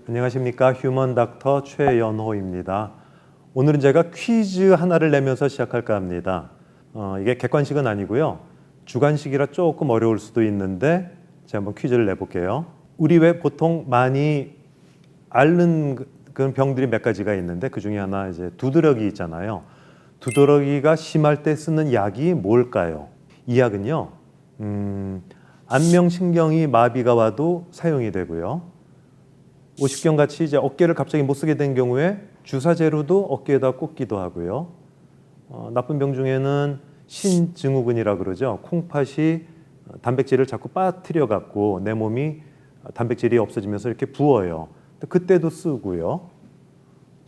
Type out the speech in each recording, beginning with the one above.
안녕하십니까. 휴먼 닥터 최연호입니다. 오늘은 제가 퀴즈 하나를 내면서 시작할까 합니다. 이게 객관식은 아니고요. 주관식이라 조금 어려울 수도 있는데 제가 한번 퀴즈를 내볼게요. 우리 왜 보통 많이 앓는 그런 병들이 몇 가지가 있는데 그 중에 하나 이제 두드러기 있잖아요. 두드러기가 심할 때 쓰는 약이 뭘까요? 이 약은요. 안면신경이 마비가 와도 사용이 되고요. 오십견 같이 이제 어깨를 갑자기 못 쓰게 된 경우에 주사제로도 어깨에다 꽂기도 하고요. 나쁜 병 중에는 신증후군이라 그러죠. 콩팥이 단백질을 자꾸 빠뜨려 갖고 내 몸이 단백질이 없어지면서 이렇게 부어요. 그때도 쓰고요.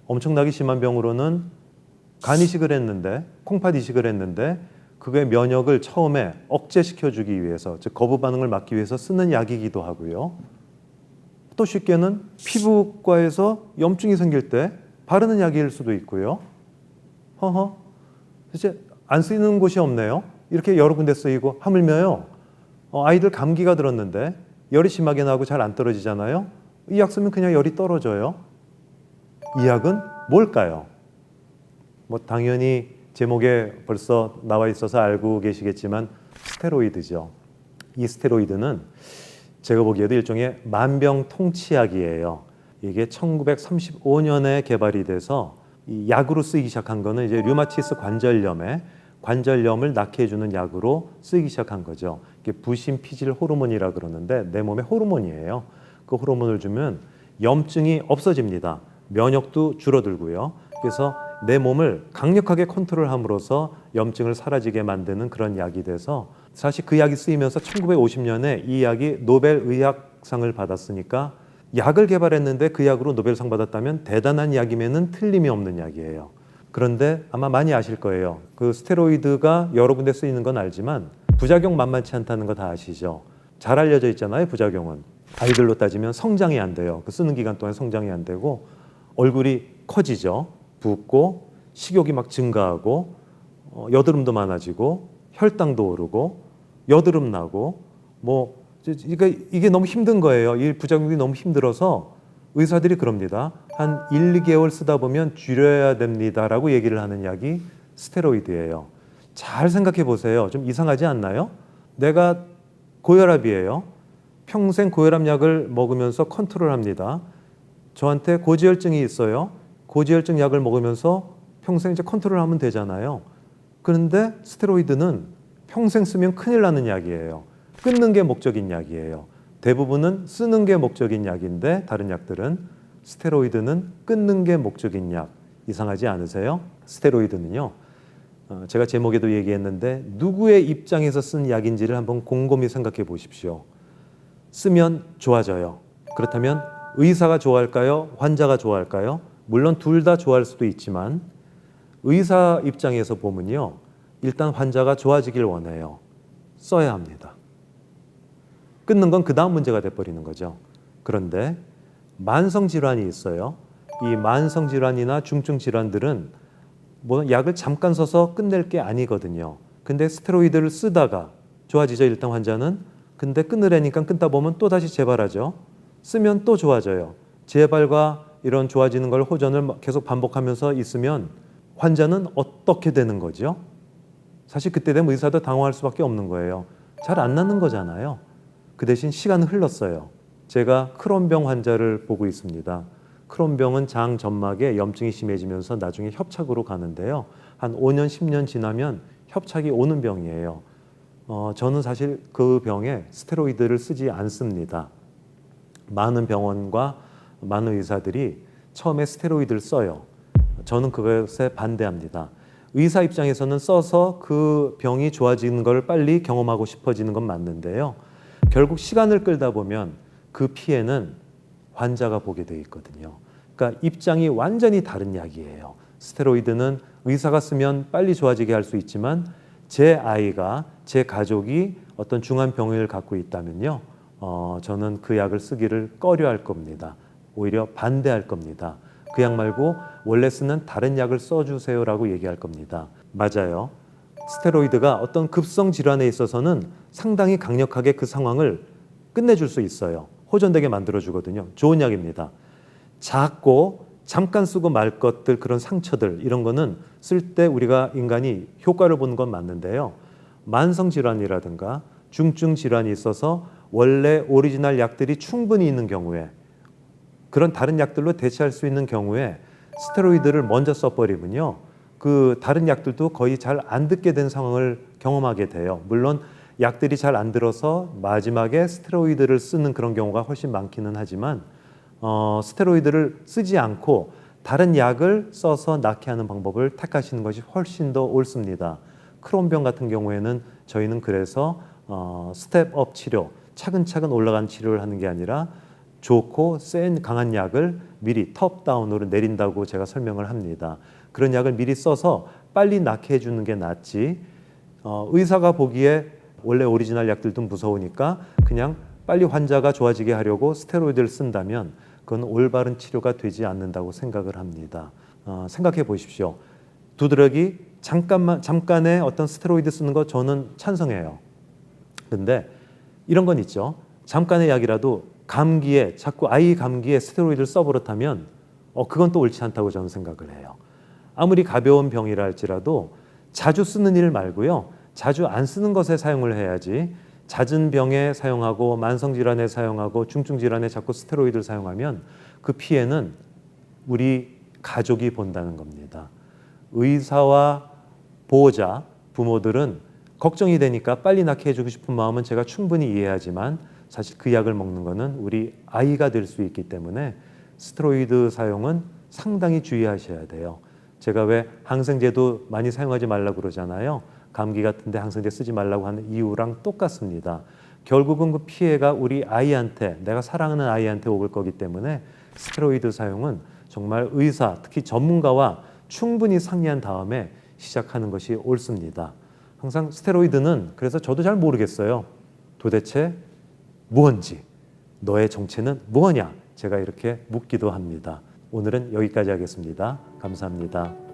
엄청나게 심한 병으로는 간 이식을 했는데, 콩팥 이식을 했는데 그게 면역을 처음에 억제시켜주기 위해서, 즉 거부 반응을 막기 위해서 쓰는 약이기도 하고요. 또 쉽게는 피부과에서 염증이 생길 때 바르는 약일 수도 있고요. 이제 안 쓰이는 곳이 없네요. 이렇게 여러 군데 쓰이고 하물며요. 아이들 감기가 들었는데 열이 심하게 나고 잘 안 떨어지잖아요. 이 약 쓰면 그냥 열이 떨어져요. 이 약은 뭘까요? 당연히 제목에 벌써 나와 있어서 알고 계시겠지만 스테로이드죠. 이 스테로이드는 제가 보기에도 일종의 만병통치약이에요. 이게 1935년에 개발이 돼서 이 약으로 쓰이기 시작한 거는 이제 류마티스 관절염을 낫게 해주는 약으로 쓰이기 시작한 거죠. 이게 부신피질 호르몬이라 그러는데 내 몸의 호르몬이에요. 그 호르몬을 주면 염증이 없어집니다. 면역도 줄어들고요. 그래서 내 몸을 강력하게 컨트롤함으로써 염증을 사라지게 만드는 그런 약이 돼서 사실 그 약이 쓰이면서 1950년에 이 약이 노벨 의학상을 받았으니까 약을 개발했는데 그 약으로 노벨상 받았다면 대단한 약임에는 틀림이 없는 약이에요. 그런데 아마 많이 아실 거예요. 그 스테로이드가 여러 군데 쓰이는 건 알지만 부작용 만만치 않다는 거 다 아시죠? 잘 알려져 있잖아요. 부작용은. 아이들로 따지면 성장이 안 돼요. 그 쓰는 기간 동안 성장이 안 되고 얼굴이 커지죠. 붓고 식욕이 막 증가하고 여드름도 많아지고 혈당도 오르고 여드름 나고 이게 너무 힘든 거예요. 이 부작용이 너무 힘들어서 의사들이 그럽니다. 한 1, 2개월 쓰다 보면 줄여야 됩니다라고 얘기를 하는 약이 스테로이드예요. 잘 생각해 보세요. 좀 이상하지 않나요? 내가 고혈압이에요. 평생 고혈압 약을 먹으면서 컨트롤합니다. 저한테 고지혈증이 있어요. 고지혈증 약을 먹으면서 평생 이제 컨트롤하면 되잖아요. 그런데 스테로이드는 평생 쓰면 큰일 나는 약이에요. 끊는 게 목적인 약이에요. 대부분은 쓰는 게 목적인 약인데 다른 약들은 스테로이드는 끊는 게 목적인 약. 이상하지 않으세요? 스테로이드는요. 제가 제목에도 얘기했는데 누구의 입장에서 쓴 약인지를 한번 곰곰이 생각해 보십시오. 쓰면 좋아져요. 그렇다면 의사가 좋아할까요? 환자가 좋아할까요? 물론 둘 다 좋아할 수도 있지만 의사 입장에서 보면요. 일단 환자가 좋아지길 원해요. 써야 합니다. 끊는 건 그 다음 문제가 돼버리는 거죠. 그런데 만성질환이 있어요. 이 만성질환이나 중증질환들은 약을 잠깐 써서 끝낼 게 아니거든요. 근데 스테로이드를 쓰다가 좋아지죠. 일단 환자는. 근데 끊으려니까 끊다 보면 또다시 재발하죠. 쓰면 또 좋아져요. 재발과 이런 좋아지는 걸 호전을 계속 반복하면서 있으면 환자는 어떻게 되는 거죠? 사실 그때 되면 의사도 당황할 수밖에 없는 거예요. 잘 안 낫는 거잖아요. 그 대신 시간은 흘렀어요. 제가 크론병 환자를 보고 있습니다. 크론병은 장 점막에 염증이 심해지면서 나중에 협착으로 가는데요. 한 5년, 10년 지나면 협착이 오는 병이에요. 저는 사실 그 병에 스테로이드를 쓰지 않습니다. 많은 병원과 많은 의사들이 처음에 스테로이드를 써요. 저는 그것에 반대합니다. 의사 입장에서는 써서 그 병이 좋아지는 걸 빨리 경험하고 싶어지는 건 맞는데요. 결국 시간을 끌다 보면 그 피해는 환자가 보게 돼 있거든요. 그러니까 입장이 완전히 다른 약이에요. 스테로이드는 의사가 쓰면 빨리 좋아지게 할 수 있지만 제 아이가, 제 가족이 어떤 중한 병을 갖고 있다면요. 저는 그 약을 쓰기를 꺼려할 겁니다. 오히려 반대할 겁니다. 그 약 말고 원래 쓰는 다른 약을 써주세요라고 얘기할 겁니다. 맞아요. 스테로이드가 어떤 급성 질환에 있어서는 상당히 강력하게 그 상황을 끝내줄 수 있어요. 호전되게 만들어주거든요. 좋은 약입니다. 작고 잠깐 쓰고 말 것들, 그런 상처들, 이런 거는 쓸 때 우리가 인간이 효과를 보는 건 맞는데요. 만성질환이라든가 중증 질환이 있어서 원래 오리지널 약들이 충분히 있는 경우에, 그런 다른 약들로 대체할 수 있는 경우에 스테로이드를 먼저 써버리면요, 그 다른 약들도 거의 잘 안 듣게 된 상황을 경험하게 돼요. 물론 약들이 잘 안 들어서 마지막에 스테로이드를 쓰는 그런 경우가 훨씬 많기는 하지만 스테로이드를 쓰지 않고 다른 약을 써서 낫게 하는 방법을 택하시는 것이 훨씬 더 옳습니다. 크론병 같은 경우에는 저희는 그래서 스텝업 치료, 차근차근 올라간 치료를 하는 게 아니라 좋고 센 강한 약을 미리 톱다운으로 내린다고 제가 설명을 합니다. 그런 약을 미리 써서 빨리 낫게 해주는 게 낫지, 의사가 보기에 원래 오리지널 약들도 무서우니까 그냥 빨리 환자가 좋아지게 하려고 스테로이드를 쓴다면 그건 올바른 치료가 되지 않는다고 생각을 합니다. 생각해 보십시오. 두드러기 잠깐의 어떤 스테로이드 쓰는 거 저는 찬성해요. 근데 이런 건 있죠. 잠깐의 약이라도 감기에, 자꾸 아이 감기에 스테로이드를 써버렸다면 그건 또 옳지 않다고 저는 생각을 해요. 아무리 가벼운 병이라 할지라도 자주 쓰는 일 말고요, 자주 안 쓰는 것에 사용을 해야지, 잦은 병에 사용하고 만성질환에 사용하고 중증질환에 자꾸 스테로이드를 사용하면 그 피해는 우리 가족이 본다는 겁니다. 의사와 보호자, 부모들은 걱정이 되니까 빨리 낫게 해주고 싶은 마음은 제가 충분히 이해하지만 사실 그 약을 먹는 거는 우리 아이가 될 수 있기 때문에 스테로이드 사용은 상당히 주의하셔야 돼요. 제가 왜 항생제도 많이 사용하지 말라고 그러잖아요. 감기 같은데 항생제 쓰지 말라고 하는 이유랑 똑같습니다. 결국은 그 피해가 우리 아이한테, 내가 사랑하는 아이한테 오을 거기 때문에 스테로이드 사용은 정말 의사, 특히 전문가와 충분히 상의한 다음에 시작하는 것이 옳습니다. 항상 스테로이드는, 그래서 저도 잘 모르겠어요. 도대체 무언지, 너의 정체는 무엇이냐, 제가 이렇게 묻기도 합니다. 오늘은 여기까지 하겠습니다. 감사합니다.